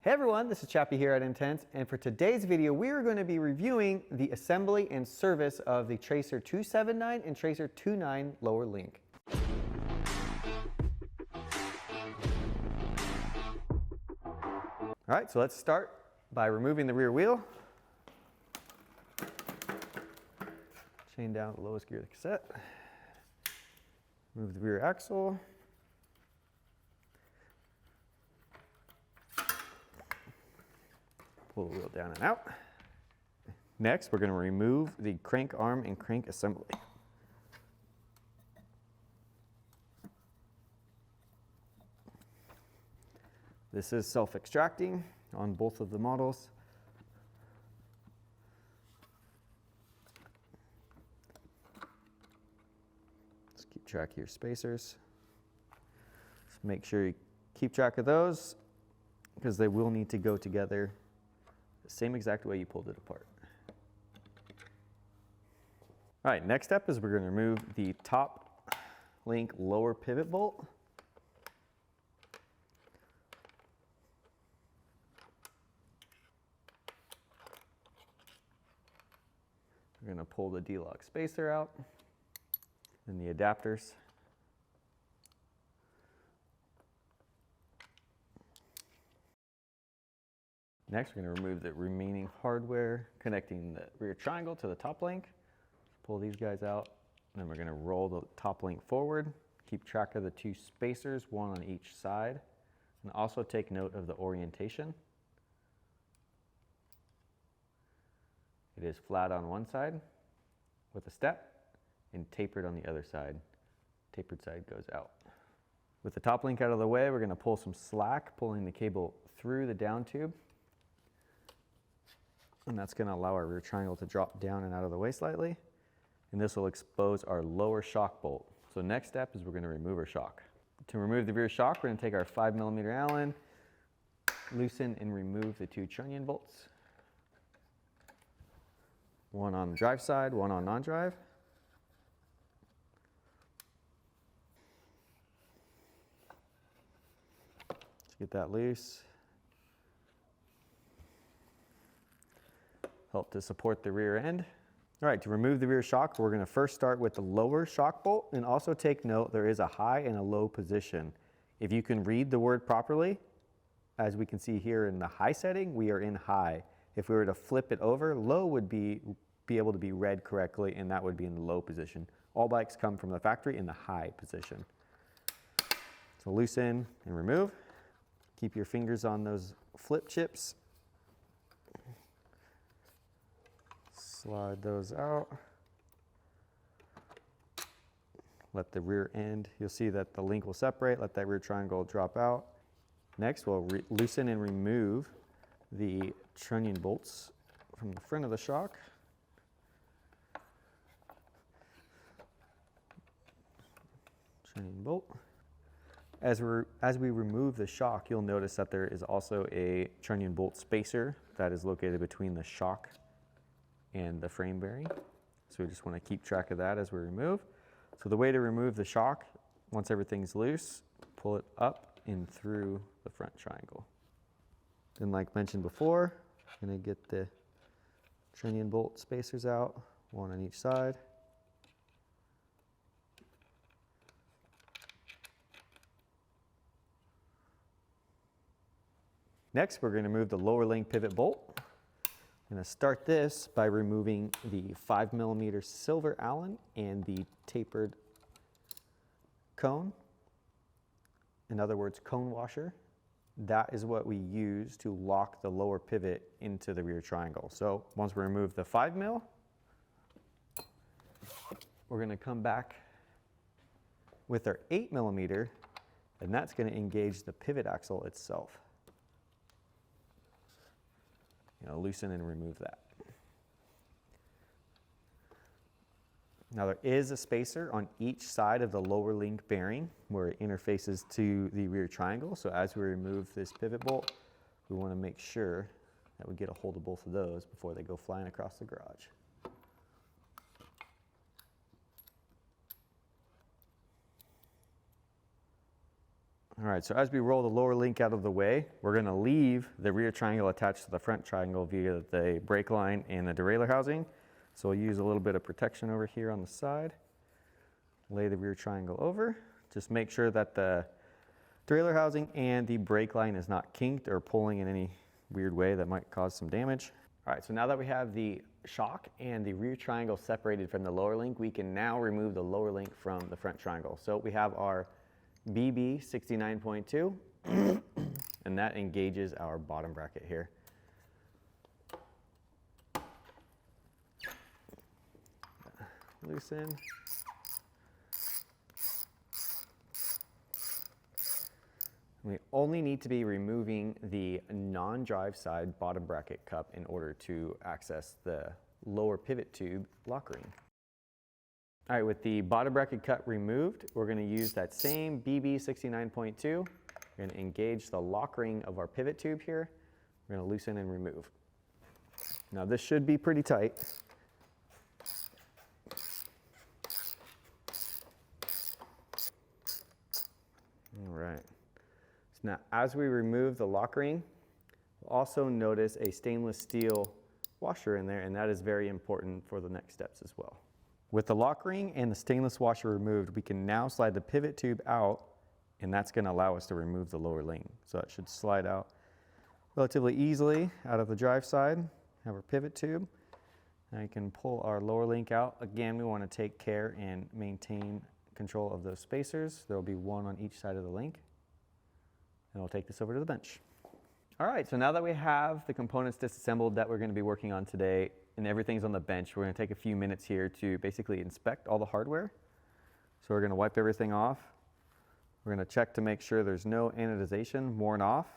Hey everyone, this is Chappie here at Intense, and for today's video we are going to be reviewing the assembly and service of the Tracer 279 and Tracer 29 lower link. Alright, so let's start by removing the rear wheel. Chain down the lowest gear of the cassette. Remove the rear axle. Pull the wheel down and out. Next, we're going to remove the crank arm and crank assembly. This is self-extracting on both of the models. Just keep track of your spacers. Just make sure you keep track of those because they will need to go together the same exact way you pulled it apart. All right, next step is we're going to remove the top link lower pivot bolt. We're going to pull the D-lock spacer out and the adapters. Next, we're going to remove the remaining hardware connecting the rear triangle to the top link. Pull these guys out, and then we're going to roll the top link forward. Keep track of the two spacers, one on each side, and also take note of the orientation. It is flat on one side with a step and tapered on the other side. Tapered side goes out. With the top link out of the way, we're going to pull some slack, pulling the cable through the down tube. And that's going to allow our rear triangle to drop down and out of the way slightly. And this will expose our lower shock bolt. So next step is we're going to remove our shock. To remove the rear shock, we're going to take our 5mm Allen, loosen and remove the two trunnion bolts. One on the drive side, one on non-drive. Let's get that loose. Help to support the rear end. All right, to remove the rear shock, we're going to first start with the lower shock bolt, and also take note there is a high and a low position. If you can read the word properly, as we can see here in the high setting, we are in high. If we were to flip it over, low would be able to be read correctly, and that would be in the low position. All bikes come from the factory in the high position. So loosen and remove. Keep your fingers on those flip chips. Slide those out. Let the rear end, you'll see that the link will separate, let that rear triangle drop out. Next, we'll loosen and remove the trunnion bolts from the front of the shock. Trunnion bolt. As we remove the shock, you'll notice that there is also a trunnion bolt spacer that is located between the shock and the frame bearing. So we just want to keep track of that as we remove. So the way to remove the shock, once everything's loose, pull it up and through the front triangle. Then, like mentioned before, I'm going to get the trunnion bolt spacers out, one on each side. Next, we're going to remove the lower link pivot bolt. I'm going to start this by removing the 5mm silver Allen and the tapered cone. In other words, cone washer. That is what we use to lock the lower pivot into the rear triangle. So once we remove the 5mm, we're going to come back with our 8mm, and that's going to engage the pivot axle itself. Loosen and remove that. Now there is a spacer on each side of the lower link bearing where it interfaces to the rear triangle. So as we remove this pivot bolt, we want to make sure that we get a hold of both of those before they go flying across the garage. All right, so as we roll the lower link out of the way, we're gonna leave the rear triangle attached to the front triangle via the brake line and the derailleur housing. So we'll use a little bit of protection over here on the side. Lay the rear triangle over. Just make sure that the derailleur housing and the brake line is not kinked or pulling in any weird way that might cause some damage. All right, so now that we have the shock and the rear triangle separated from the lower link, we can now remove the lower link from the front triangle. So we have our BB 69.2 and that engages our bottom bracket here. Loosen. We only need to be removing the non-drive side bottom bracket cup in order to access the lower pivot tube lock ring. All right, with the bottom bracket cut removed, we're going to use that same BB 69.2. We're going to engage the lock ring of our pivot tube here. We're going to loosen and remove. Now this should be pretty tight. All right. So now as we remove the lock ring, we'll also notice a stainless steel washer in there, and that is very important for the next steps as well. With the lock ring and the stainless washer removed, we can now slide the pivot tube out, and that's going to allow us to remove the lower link. So it should slide out relatively easily out of the drive side. Have our pivot tube. Now you can pull our lower link out. Again, we want to take care and maintain control of those spacers. There will be one on each side of the link. And we'll take this over to the bench. All right, so now that we have the components disassembled that we're going to be working on today, and everything's on the bench, we're going to take a few minutes here to basically inspect all the hardware. So we're going to wipe everything off. We're going to check to make sure there's no anodization worn off.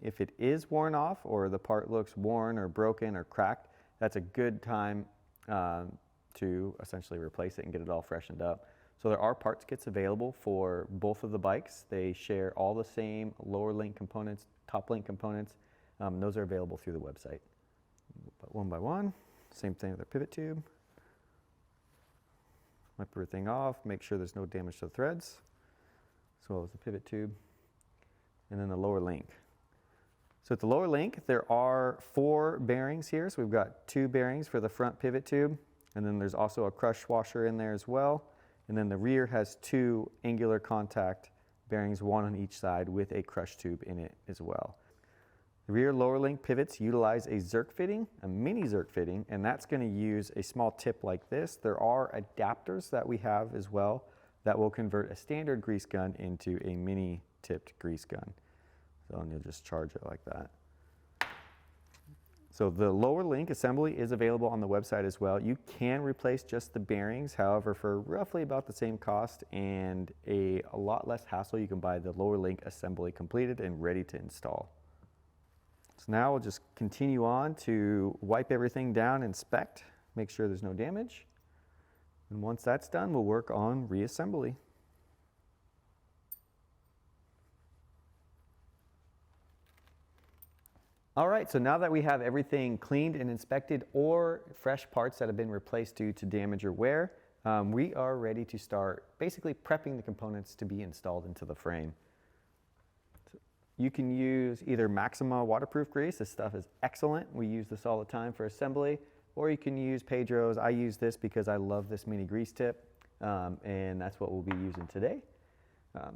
If it is worn off or the part looks worn or broken or cracked, that's a good time to essentially replace it and get it all freshened up. So there are parts kits available for both of the bikes. They share all the same lower link components, top link components. Those are available through the website. But one by one. Same thing with our pivot tube. Wipe everything off, make sure there's no damage to the threads, as well as the pivot tube, and then the lower link. So at the lower link, there are 4 bearings here. So we've got 2 bearings for the front pivot tube, and then there's also a crush washer in there as well. And then the rear has 2 angular contact bearings, one on each side with a crush tube in it as well. The rear lower link pivots utilize a Zerk fitting, a mini Zerk fitting, and that's going to use a small tip like this. There are adapters that we have as well that will convert a standard grease gun into a mini tipped grease gun. So and you'll just charge it like that. So the lower link assembly is available on the website as well. You can replace just the bearings, however, for roughly about the same cost and a lot less hassle, you can buy the lower link assembly completed and ready to install. So now we'll just continue on to wipe everything down, inspect, make sure there's no damage. And once that's done, we'll work on reassembly. All right, so now that we have everything cleaned and inspected or fresh parts that have been replaced due to damage or wear, we are ready to start basically prepping the components to be installed into the frame. You can use either Maxima waterproof grease. This stuff is excellent. We use this all the time for assembly. Or you can use Pedro's. I use this because I love this mini grease tip, and that's what we'll be using today.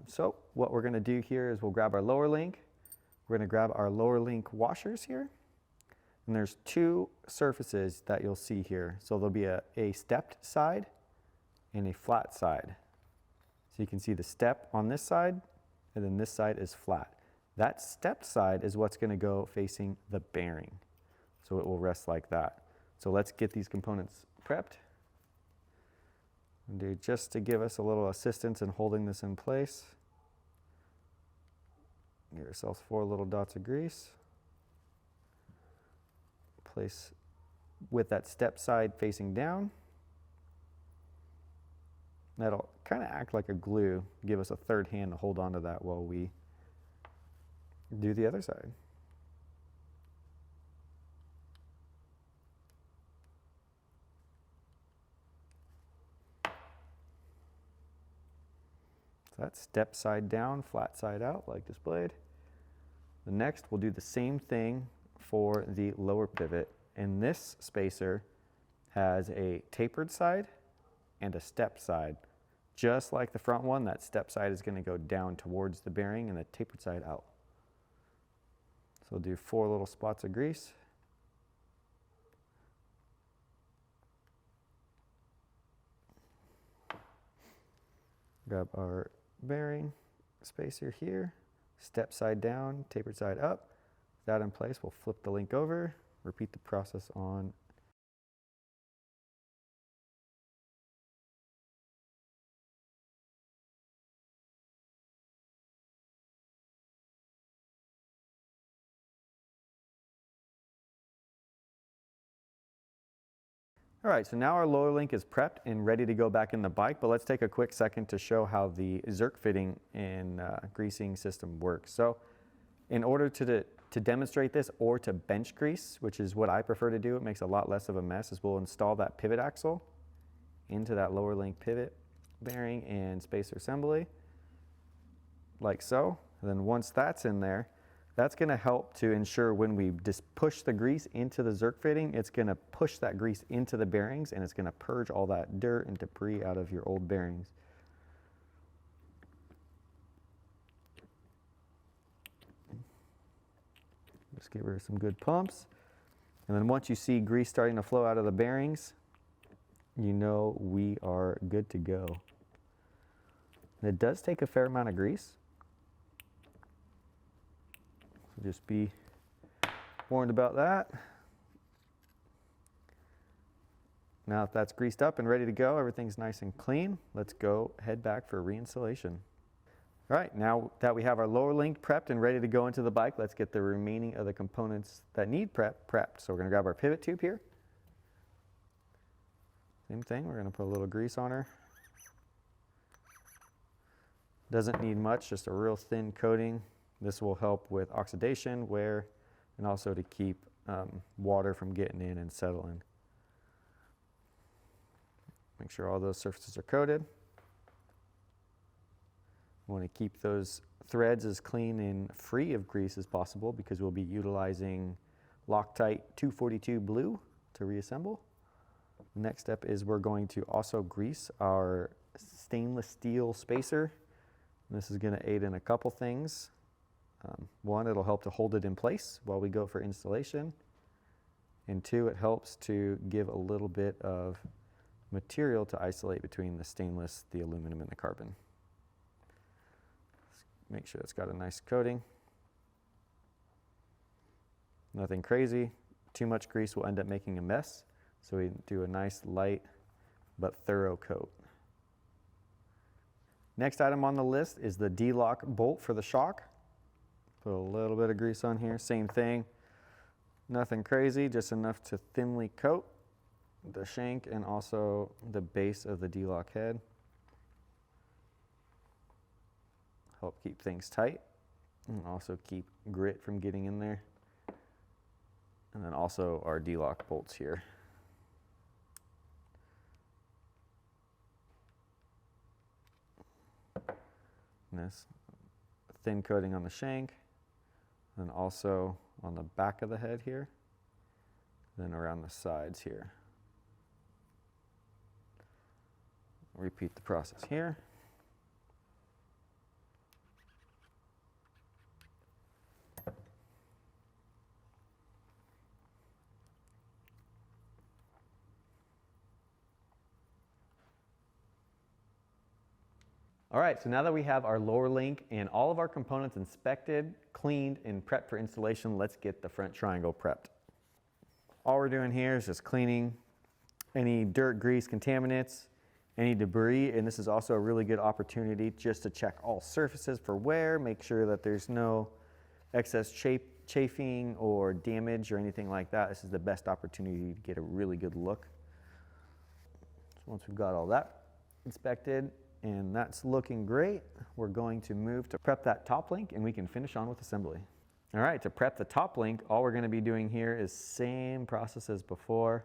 So what we're going to do here is we'll grab our lower link. We're going to grab our lower link washers here. And there's 2 surfaces that you'll see here. So there'll be a stepped side and a flat side. So you can see the step on this side, and then this side is flat. That stepped side is what's going to go facing the bearing. So it will rest like that. So let's get these components prepped. And just to give us a little assistance in holding this in place, get yourselves 4 little dots of grease. Place with that step side facing down. That'll kind of act like a glue, give us a third hand to hold on to that while we do the other side. So that's step side down, flat side out like displayed. The next we'll do the same thing for the lower pivot, and this spacer has a tapered side and a step side. Just like the front one, that step side is going to go down towards the bearing and the tapered side out. So we'll do 4 little spots of grease. Grab our bearing spacer here, step side down, tapered side up. With that in place, we'll flip the link over, repeat the process on. All right, so now our lower link is prepped and ready to go back in the bike, but let's take a quick second to show how the zerk fitting and greasing system works. So in order to demonstrate this or to bench grease, which is what I prefer to do, it makes a lot less of a mess, is we'll install that pivot axle into that lower link pivot bearing and spacer assembly, like so. And then once that's in there, that's going to help to ensure when we just push the grease into the zerk fitting, it's going to push that grease into the bearings and it's going to purge all that dirt and debris out of your old bearings. Just give her some good pumps. And then once you see grease starting to flow out of the bearings, you know we are good to go. And it does take a fair amount of grease. So just be warned about that. Now that that's greased up and ready to go, everything's nice and clean, let's go head back for reinstallation. All right, now that we have our lower link prepped and ready to go into the bike, let's get the remaining of the components that need prepped. So we're gonna grab our pivot tube here. Same thing, we're gonna put a little grease on her. Doesn't need much, just a real thin coating. This will help with oxidation, wear, and also to keep water from getting in and settling. Make sure all those surfaces are coated. We want to keep those threads as clean and free of grease as possible because we'll be utilizing Loctite 242 blue to reassemble. The next step is we're going to also grease our stainless steel spacer. This is going to aid in a couple things. One, it'll help to hold it in place while we go for installation. And two, it helps to give a little bit of material to isolate between the stainless, the aluminum, and the carbon. Make sure it's got a nice coating. Nothing crazy. Too much grease will end up making a mess. So we do a nice light but thorough coat. Next item on the list is the D-lock bolt for the shock. Put a little bit of grease on here, same thing. Nothing crazy, just enough to thinly coat the shank and also the base of the D-lock head. Help keep things tight and also keep grit from getting in there. And then also our D-lock bolts here. And this thin coating on the shank, and also on the back of the head here, then around the sides here. Repeat the process here. All right, so now that we have our lower link and all of our components inspected, cleaned, and prepped for installation, let's get the front triangle prepped. All we're doing here is just cleaning any dirt, grease, contaminants, any debris, and this is also a really good opportunity just to check all surfaces for wear, make sure that there's no excess chafing or damage or anything like that. This is the best opportunity to get a really good look. So once we've got all that inspected, and that's looking great, we're going to move to prep that top link and we can finish on with assembly. All right, to prep the top link, all we're going to be doing here is same process as before.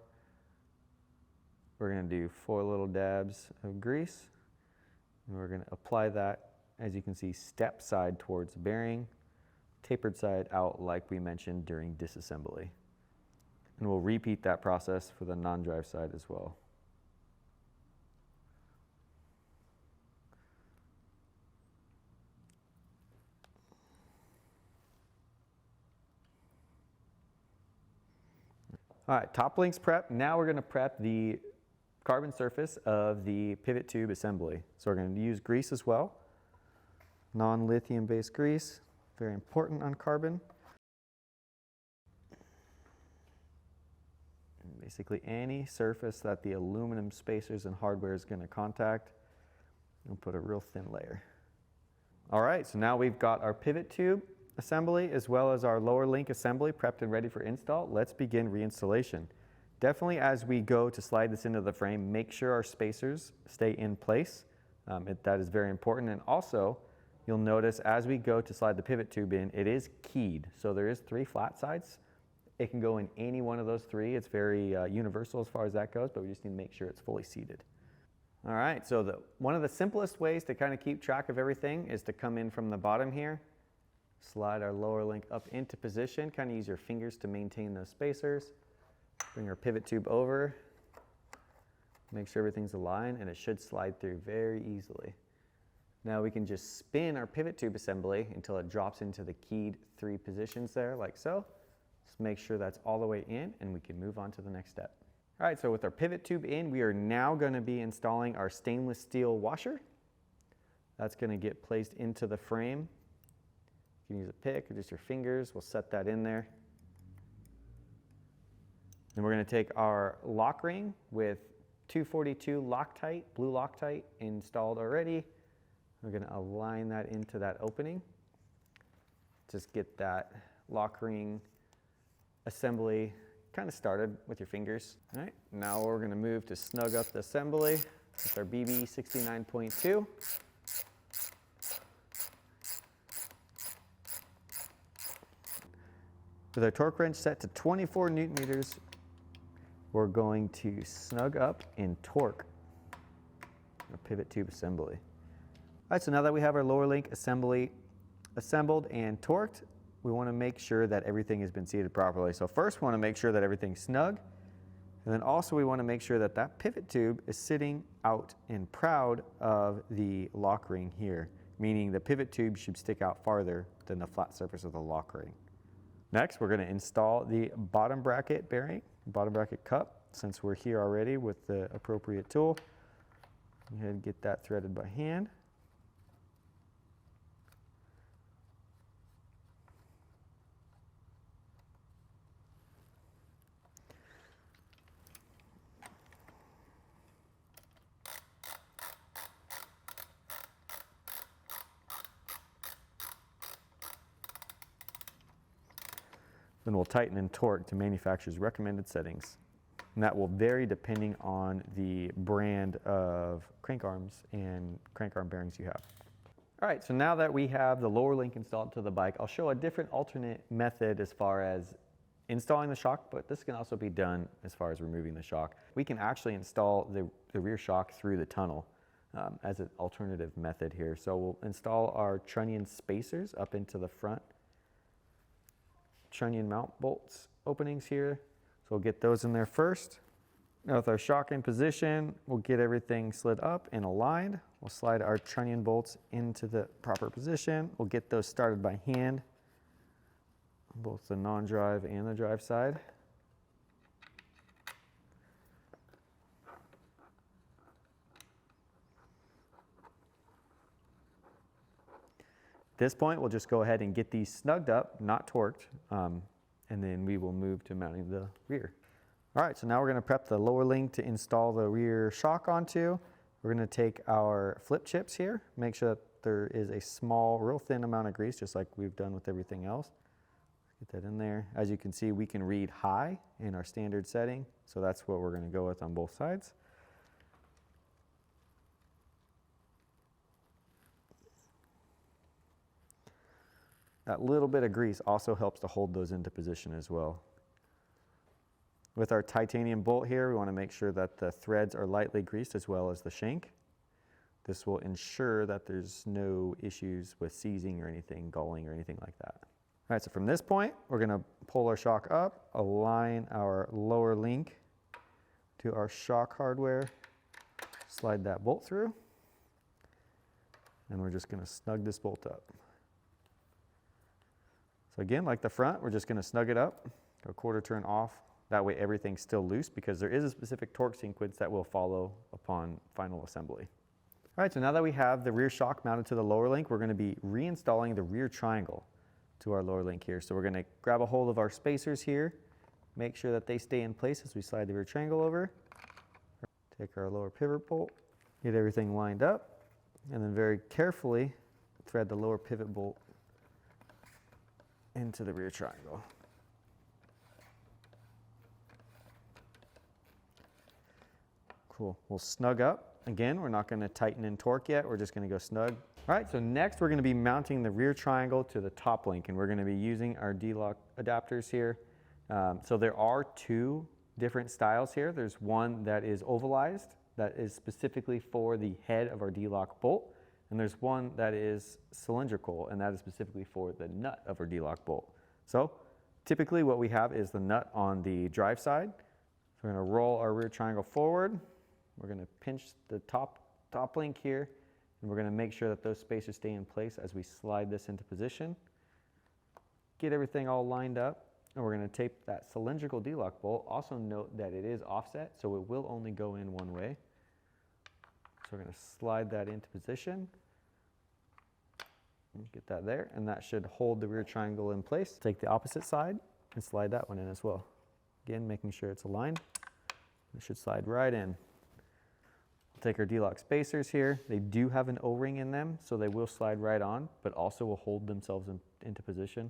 We're going to do 4 little dabs of grease, and we're going to apply that as you can see, step side towards the bearing, tapered side out like we mentioned during disassembly. And we'll repeat that process for the non-drive side as well. All right, top links prep. Now we're going to prep the carbon surface of the pivot tube assembly. So we're going to use grease as well. Non-lithium based grease, very important on carbon. And basically any surface that the aluminum spacers and hardware is going to contact, we'll put a real thin layer. All right, so now we've got our pivot tube assembly as well as our lower link assembly prepped and ready for install. Let's begin reinstallation. Definitely as we go to slide this into the frame, make sure our spacers stay in place. That is very important. And also, you'll notice as we go to slide the pivot tube in, it is keyed. So there is 3 flat sides. It can go in any one of those 3. It's very universal as far as that goes, but we just need to make sure it's fully seated. All right, so one of the simplest ways to kind of keep track of everything is to come in from the bottom here. Slide our lower link up into position, kind of use your fingers to maintain those spacers. Bring our pivot tube over, make sure everything's aligned, and it should slide through very easily. Now we can just spin our pivot tube assembly until it drops into the keyed 3 positions there, like so. Just make sure that's all the way in, and we can move on to the next step. All right, so with our pivot tube in, we are now going to be installing our stainless steel washer. That's going to get placed into the frame. You can use a pick or just your fingers. We'll set that in there. Then we're going to take our lock ring with 242 Loctite, blue Loctite installed already. We're going to align that into that opening. Just get that lock ring assembly kind of started with your fingers. All right, now we're going to move to snug up the assembly with our BB 69.2. With our torque wrench set to 24 Newton meters, we're going to snug up and torque our pivot tube assembly. All right, so now that we have our lower link assembly assembled and torqued, we want to make sure that everything has been seated properly. So first we want to make sure that everything's snug, and then also we want to make sure that that pivot tube is sitting out and proud of the lock ring here, meaning the pivot tube should stick out farther than the flat surface of the lock ring. Next, we're going to install the bottom bracket bearing, bottom bracket cup. Since we're here already with the appropriate tool, go ahead and get that threaded by hand. Then we'll tighten and torque to manufacturer's recommended settings. And that will vary depending on the brand of crank arms and crank arm bearings you have. All right, so now that we have the lower link installed to the bike, I'll show a different alternate method as far as installing the shock, but this can also be done as far as removing the shock. We can actually install the rear shock through the tunnel as an alternative method here. So we'll install our trunnion spacers up into the front trunnion mount bolts openings here. So we'll get those in there first. Now with our shock in position, we'll get everything slid up and aligned. We'll slide our trunnion bolts into the proper position. We'll get those started by hand, both the non-drive and the drive side. At this point, we'll just go ahead and get these snugged up, not torqued, and then we will move to mounting the rear. All right, so now we're going to prep the lower link to install the rear shock onto. We're going to take our flip chips here, make sure that there is a small, real thin amount of grease, just like we've done with everything else. Get that in there. As you can see, we can read high in our standard setting, so that's what we're going to go with on both sides. That little bit of grease also helps to hold those into position as well. With our titanium bolt here, we want to make sure that the threads are lightly greased as well as the shank. This will ensure that there's no issues with seizing or anything, galling or anything like that. All right, so from this point, we're gonna pull our shock up, align our lower link to our shock hardware, slide that bolt through, and we're just gonna snug this bolt up. So again, like the front, we're just gonna snug it up, go quarter turn off. That way everything's still loose because there is a specific torque sequence that will follow upon final assembly. All right, so now that we have the rear shock mounted to the lower link, we're gonna be reinstalling the rear triangle to our lower link here. So we're gonna grab a hold of our spacers here, make sure that they stay in place as we slide the rear triangle over. Take our lower pivot bolt, get everything lined up, and then very carefully thread the lower pivot bolt into the rear triangle. Cool, we'll snug up. Again, we're not gonna tighten and torque yet, we're just gonna go snug. All right, so next we're gonna be mounting the rear triangle to the top link, and we're gonna be using our D-lock adapters here. So there are two different styles here. There's one that is ovalized, that is specifically for the head of our D-lock bolt, and there's one that is cylindrical, and that is specifically for the nut of our D-lock bolt. So typically what we have is the nut on the drive side. So we're gonna roll our rear triangle forward. We're gonna pinch the top link here, and we're gonna make sure that those spacers stay in place as we slide this into position. Get everything all lined up, and we're gonna tape that cylindrical D-lock bolt. Also note that it is offset, so it will only go in one way. So we're gonna slide that into position. Get that there, and that should hold the rear triangle in place. Take the opposite side and slide that one in as well. Again, making sure it's aligned. It should slide right in. Take our D-lock spacers here. They do have an O-ring in them, so they will slide right on, but also will hold themselves into position.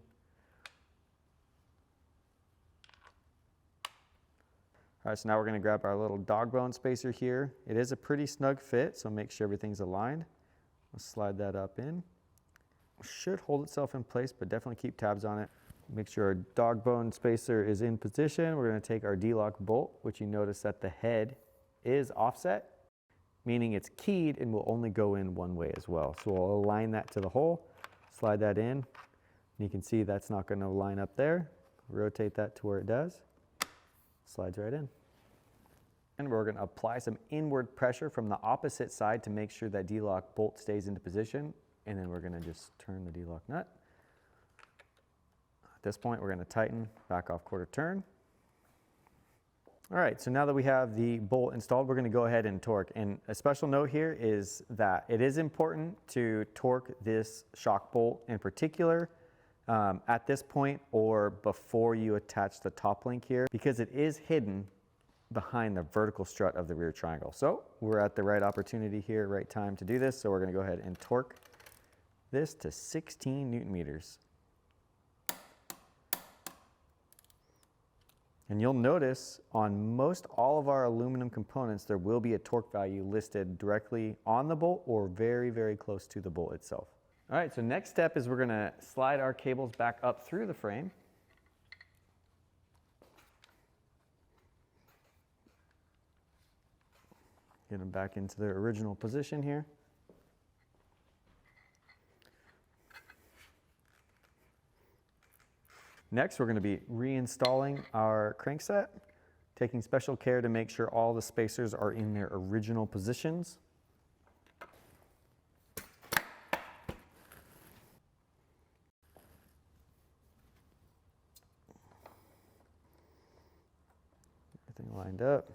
All right, so now we're gonna grab our little dog bone spacer here. It is a pretty snug fit, so make sure everything's aligned. We'll slide that up in. Should hold itself in place, but definitely keep tabs on it. Make sure our dog bone spacer is in position. We're gonna take our D-lock bolt, which you notice that the head is offset, meaning it's keyed and will only go in one way as well. So we'll align that to the hole, slide that in. You can see that's not gonna line up there. Rotate that to where it does. Slides right in. And we're gonna apply some inward pressure from the opposite side to make sure that D-lock bolt stays into position. And then we're gonna just turn the D-lock nut. At this point, we're gonna tighten, back off quarter turn. All right, so now that we have the bolt installed, we're gonna go ahead and torque. And a special note here is that it is important to torque this shock bolt in particular at this point or before you attach the top link here, because it is hidden behind the vertical strut of the rear triangle. So we're at the right opportunity here, right time to do this. So we're gonna go ahead and torque this to 16 Newton meters. And you'll notice on most all of our aluminum components, there will be a torque value listed directly on the bolt or very, very close to the bolt itself. All right, so next step is we're gonna slide our cables back up through the frame. Get them back into their original position here. Next, we're going to be reinstalling our crankset, taking special care to make sure all the spacers are in their original positions. Everything lined up.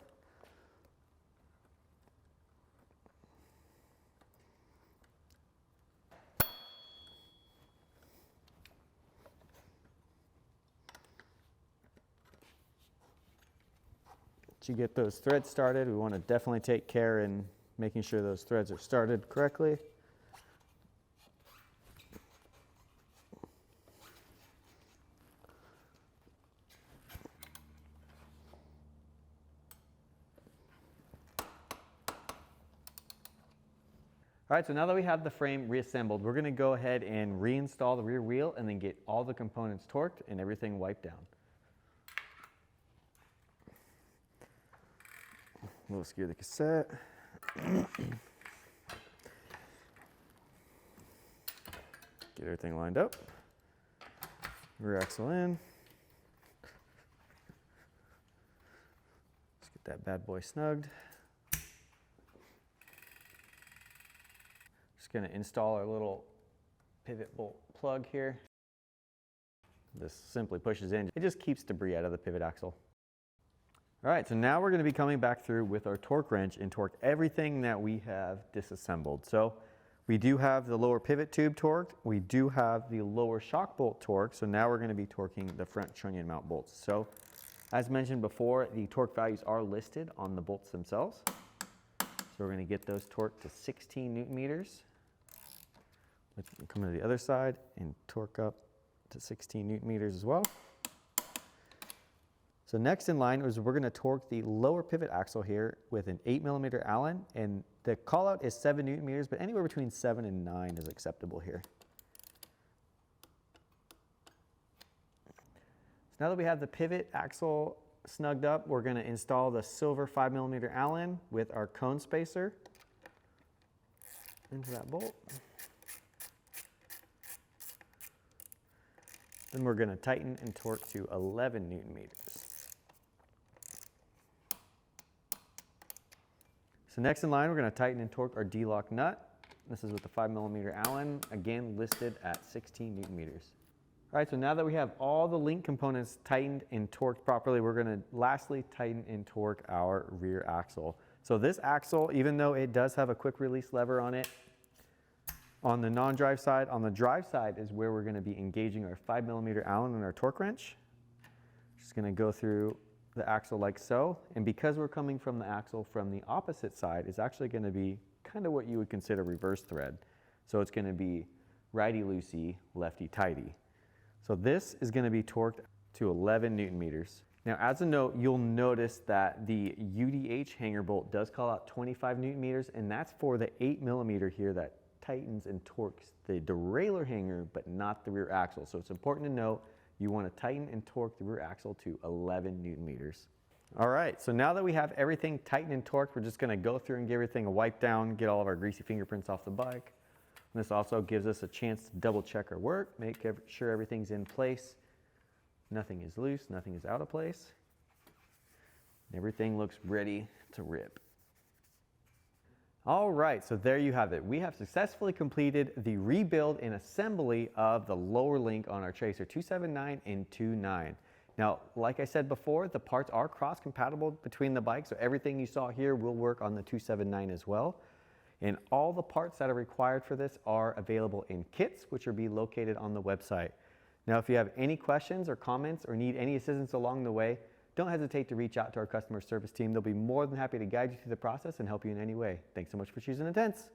You get those threads started, we want to definitely take care in making sure those threads are started correctly. All right, so now that we have the frame reassembled, we're going to go ahead and reinstall the rear wheel and then get all the components torqued and everything wiped down. We'll secure the cassette. Get everything lined up. Rear axle in. Let's get that bad boy snugged. Just gonna install our little pivot bolt plug here. This simply pushes in. It just keeps debris out of the pivot axle. All right, so now we're gonna be coming back through with our torque wrench and torque everything that we have disassembled. So we do have the lower pivot tube torqued. We do have the lower shock bolt torqued. So now we're gonna be torquing the front trunnion mount bolts. So as mentioned before, the torque values are listed on the bolts themselves. So we're gonna get those torqued to 16 Newton meters. Come to the other side and torque up to 16 Newton meters as well. So next in line is we're going to torque the lower pivot axle here with an 8mm Allen, and the call out is 7 Newton meters, but anywhere between 7 and 9 is acceptable here. So now that we have the pivot axle snugged up, we're going to install the silver 5mm Allen with our cone spacer into that bolt. Then we're going to tighten and torque to 11 Newton meters. So next in line, we're going to tighten and torque our D-lock nut. This is with the 5mm Allen, again listed at 16 Newton meters. All right, so now that we have all the link components tightened and torqued properly, we're going to lastly tighten and torque our rear axle. So this axle, even though it does have a quick release lever on it, on the non-drive side, on the drive side is where we're going to be engaging our 5mm Allen and our torque wrench. Just going to go through the axle like so, and because we're coming from the axle from the opposite side, it's actually going to be kind of what you would consider reverse thread. So it's going to be righty-loosey, lefty-tighty. So this is going to be torqued to 11 Newton meters. Now as a note, you'll notice that the UDH hanger bolt does call out 25 Newton meters, and that's for the 8mm here that tightens and torques the derailleur hanger, but not the rear axle. So it's important to note you want to tighten and torque the rear axle to 11 Newton meters. All right, so now that we have everything tightened and torqued, we're just going to go through and give everything a wipe down, get all of our greasy fingerprints off the bike. And this also gives us a chance to double check our work, make sure everything's in place. Nothing is loose, nothing is out of place. Everything looks ready to rip. All right, so there you have it. We have successfully completed the rebuild and assembly of the lower link on our Tracer 279 and 29. Now, like I said before, the parts are cross-compatible between the bikes, so everything you saw here will work on the 279 as well. And all the parts that are required for this are available in kits, which will be located on the website. Now, if you have any questions or comments or need any assistance along the way, don't hesitate to reach out to our customer service team. They'll be more than happy to guide you through the process and help you in any way. Thanks so much for choosing Intense.